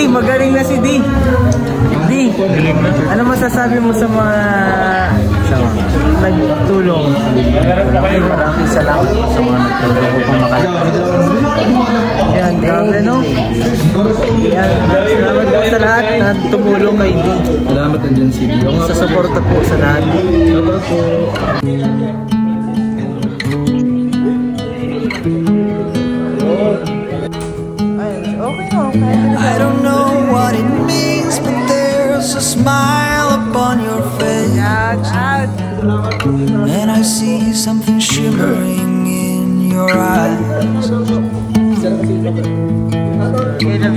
magaling na si D. D, ano masasabi mo sa mga nagtulong? Maraming salamat sa mga nagtulong upang makakita. Yan, grabe no? Yan, salamat po sa lahat na tumulong kay D. Salamat din si D. Sa suporta po sa lahat. Salamat po. I don't know what it means, but there's a smile upon your face, and I see something shimmering in your eyes.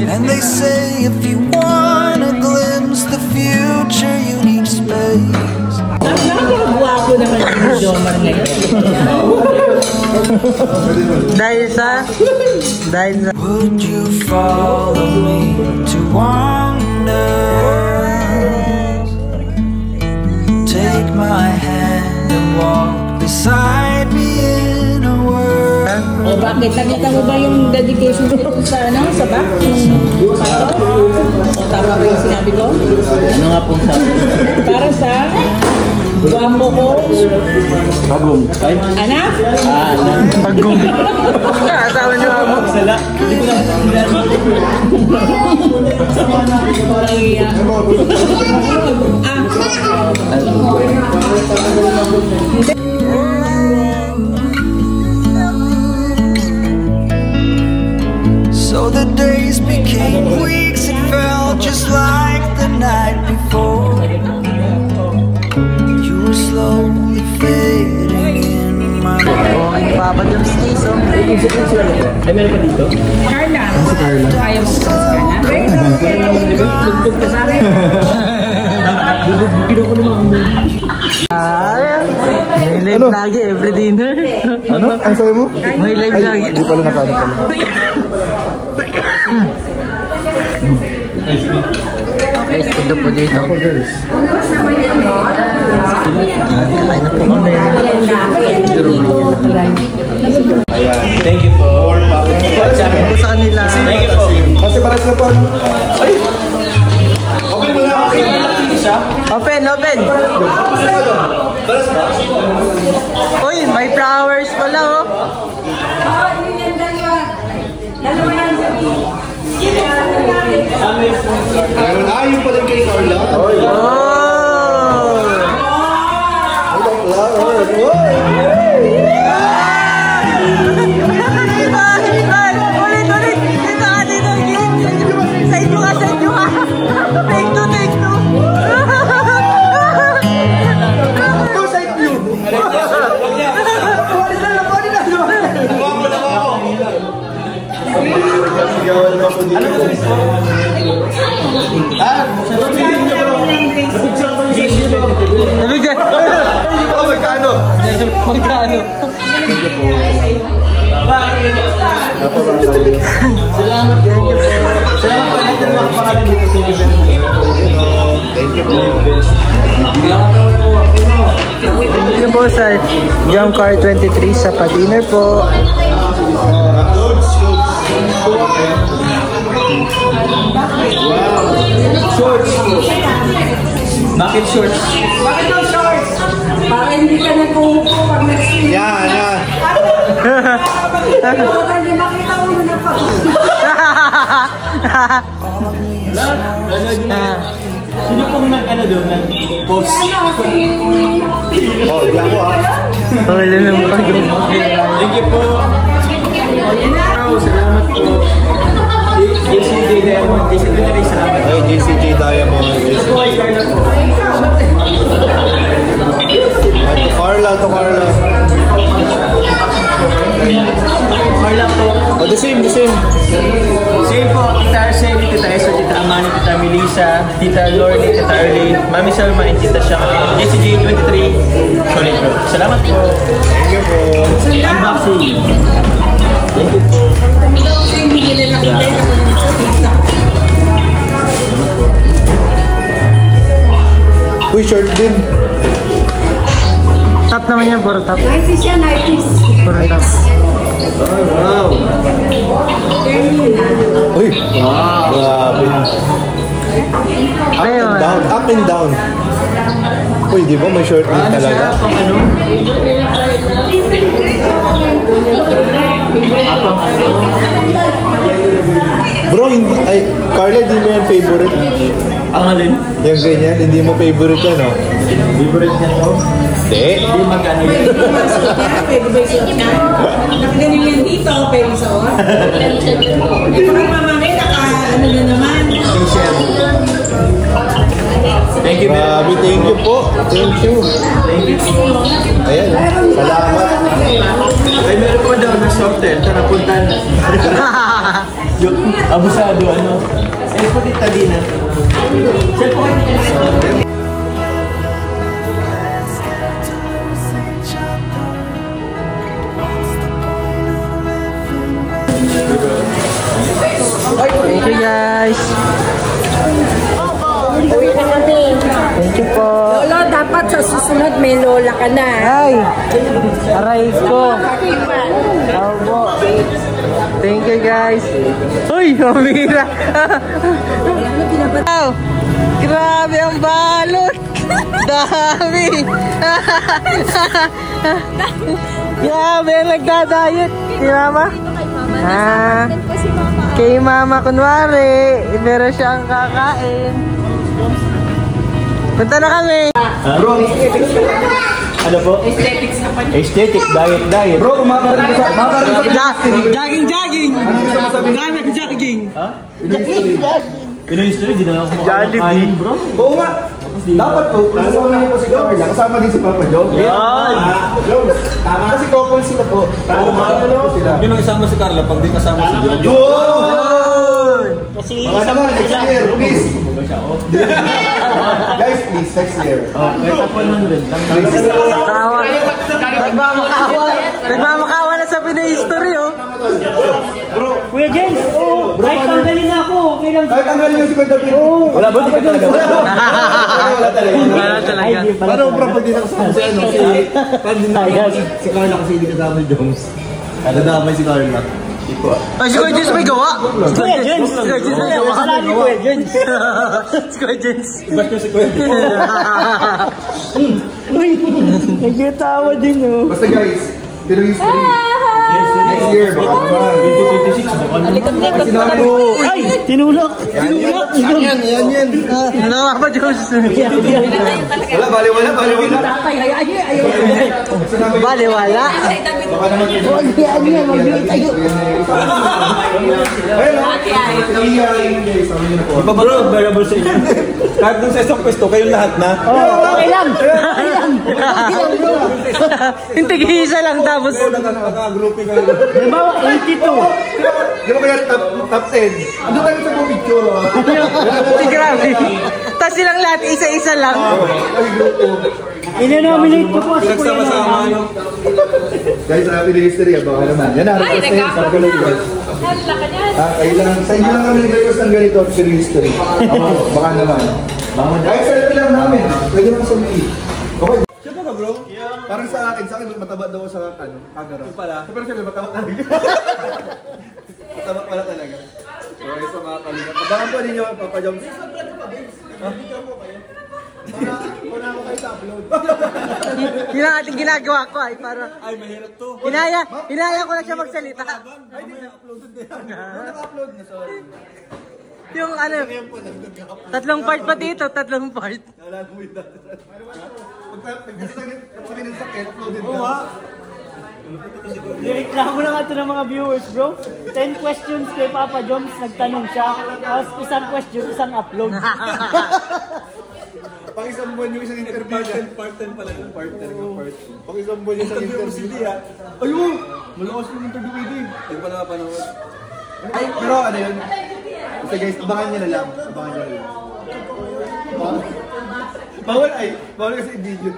And they say if you want a glimpse the future, you need space. Would you follow me to wander? Take my hand and walk beside me in a world. O bakit? Nakita mo ba yung dedication ko sa ano? Sa back? O tama ba yung sinabi ko? Ano nga pong sabi? Para sa guwapo ko. Bagong. Anak? Bagong. Asawa niyo ako. Sala. Hindi ko lang So the days became weeks, it felt just like the night before. You were slowly fading in my Ay, Papa John's Days, oh. Ay, meron ka dito? Carla. Si Carla. Ayaw mo sa Carla. Lugtog ka sa akin. Bukid ako naman. May live lagi every dinner. Ano? Ang sabi mo? May live lagi. Hindi pala nakaano pala. Guys, tundo po dito. Ako girls. Kain na po kami. Ayan. Thank you for Sabi po sa kanila. Thank you po. Kasi para sa po. Ay! Okay mo lang. Open, open! Uy, may flowers pala, oh! Ayun pa rin kay Carla. Oh! Thank you po sa Jump Car 23 sa pa-dinner po. Shorts. Bakit shorts? Bakit ang shorts? Para hindi ka nagpupo pag nag-sleep. Yan, yan. Hindi makita mo na pa. Sino pong nag-ano doon? Nag-post? Oh, di ako ah. Wala naman pag Thank you po. Salamat po. JCJ Diamond. JCJ salamat. Ay, JCJ Diamond. Carla to Carla. Carla po. Oh, the same, the same. Same po. Tita Arceli, Tita Eso, Tita Amani, Tita Melissa, Tita Lorne, Tita Arlene, Mami Salma, and Tita Shaka. JCJ 23. Solid po. Salamat po. Thank you po. Unboxing. Thank you po. Uy, short din. Top naman yan, puro top. Nice siya, nice. Puro top. Wow! Uy! Wow! Grabe. Ayun. Down, up and down. Uy, di ba may short ring talaga? Pang ano? Bro, hindi, ay, Carla, hindi mo yan favorite. Ang alin? Yung ganyan, hindi mo favorite yan, oh. Favorite niya to? Hindi. Hindi magkano yun. Pwede ba isuot na? Nakagaling yan dito, pwede isuot. Ito kang mamamay, ano na naman. Thank you, very Grabe, thank you po. Thank you. Ayan, salamat. Ay, meron pa daw na hotel. Tara, puntan. Yung abusado, ano? Ay, pati talina. Thank you guys. Thank you po. Lolo, dapat sa susunod may lola ka na. Ay! Aray ko. Opo. Thank you guys. Uy, mamira. Wow! Grabe ang balot. Dami. Grabe ang nagdadayet. Kaya ba? Kay mama kunwari. Meron siyang kakain. Punta na kami. Bro, ano po? Aesthetics na pa. Aesthetic, diet. Bro, kumakaroon ko sa... Jogging! Jogging! Ha? Pinoy history, di na ako kumakain, bro. Oo nga. Dapat po, kasama niyo po si Carla, kasama din si Papa Joe. Yan! Tama kasi couple sila po. Tama sila. Yun ang isama si Carla pag di kasama si Joe. Yun! Kasi naman, next year, please. Guys, please, next year. Kahit ako lang rin. Tawa. Nagmamakawa na sa Pinoy-history, oh. Kuya James, kahit tanggalin na ako, okay lang. Kahit tanggalin yung si Kuya David. Wala ba? Di ka talaga. Wala talaga. Wala talaga. Parang pag di nakasama si ano, si Carla kasi hindi kasama si Jones. Nadamay si Carla. Ay, si Kuya James may gawa. Kuya James, Si Kuya James may gawa. kasalanan ni Kuya James. Si Kuya James. Ba't yung si Kuya James? Uy, nagkatawa din oh. Basta guys, pero history. Next year, baka naman. 2026, baka naman. Kasi namin po. Ay, tinulak. Yan. Nawa pa, Jones. Wala, baliwala. Baliwala. Baka naman yun. Bro, variable sa inyo. Kahit dun sa isang pwesto, kayong lahat na. Okay lang. Hindi isa lang tapos. Naka-grouping kayo. Halimbawa, 82. Di ba kaya top 10? Ano tayo sa picture? Si grabe. Tapos silang lahat isa-isa lang. Ina-nominate ko po si Kuya Noel. Guys, happy day history. Baka naman. Yan na, request na yun. Sabi ko lang guys. Kayo lang. Sa inyo lang kami nag-request ng ganito. Happy history. Baka naman. Guys, selfie lang namin. Pwede naman sa mga okay. Siyempre ka bro? Parang sa akin mataba daw sa camera. Yung pala? Pero siyempre mataba talaga. Mataba pala talaga. So ayos pa mga kalinga. Abangan po ninyo Papa Jones. Wala ko kayo sa upload. Yun ang ating ginagawa ko ay para. Ay, mahirap to. Hinaya ko na siya magsalita. Ay, hindi na-upload din. Naka-upload na, sorry. Yung ano, tatlong part pa dito, tatlong part. Wala mo yung dati. Pag kami ng sakit, uploaded ka. Nireklamo na nga ito ng mga viewers, bro. 10 questions kay Papa Jones, nagtanong siya. Tapos isang question, isang upload. Pag isang buwan yung isang interview niya. Part 10 pala yung part 10. Pag isang buwan yung isang interview niya. Ayun! Malakas yung interview ko din. Hindi pa nakapanood. Ay, pero ano yun? Basta guys, abangan nyo na lang. Bawal kasi video.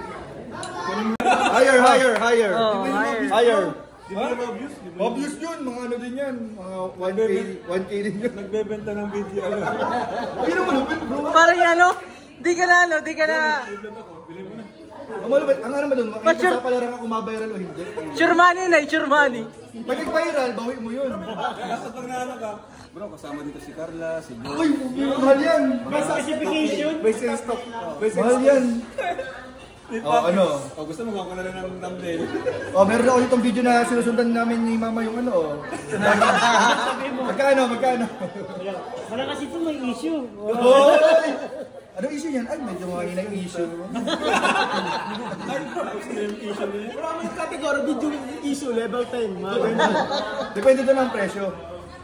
Higher. Oh, Higher. Di ba obvious? Obvious yun, mga ano din yan. Mga 1K din yun. Nagbebenta ng video. Ayun naman, bro. Parang ano, di ka na. Ang ano ba doon? Makikita pala rin kung mabayaran o hindi. Sure money na, sure money. Pag nag-viral, bawi mo yun. Dapat pag naano ka, bro, kasama dito si Carla, si Joe. Uy, mahal yan. May certification. May sales stock. Mahal yan. Ano? Gusto mo gawin ko na rin ng thumbnail. Meron ako itong video na sinusundan namin ni Mama yung ano. Magkano? Wala kasi ito may issue. Hoy! Ano issue yan? Ay, medyo mahina yung issue. Wala may category video issue, level 10. Depende doon ang presyo.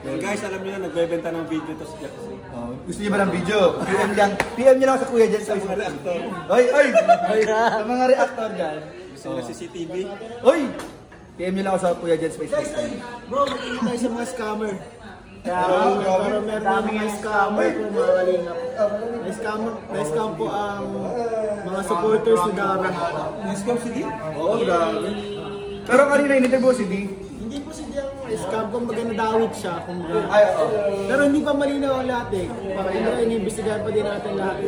Guys, alam niyo na, nagbebenta ng video to si Jack. Gusto niyo ba ng video? PM niyo lang sa Kuya Jen sa mga reactor. Ay! Sa mga reactor dyan. Gusto niyo CCTV? Oy! PM niyo lang ako sa Kuya Jen Space. Bro, magiging tayo sa mga scammer. Meron Meron mga scammer po mga kalingap. Na-scam po ang mga supporters ni Dara. Na-scam si D? Oo, grabe. Pero kanina in-interview si D. Hindi po si Diang scam, kung maganda dawit siya. Ay, oo. Pero hindi pa malinaw ang lahat eh. Para iniimbestigahan pa din natin lahat.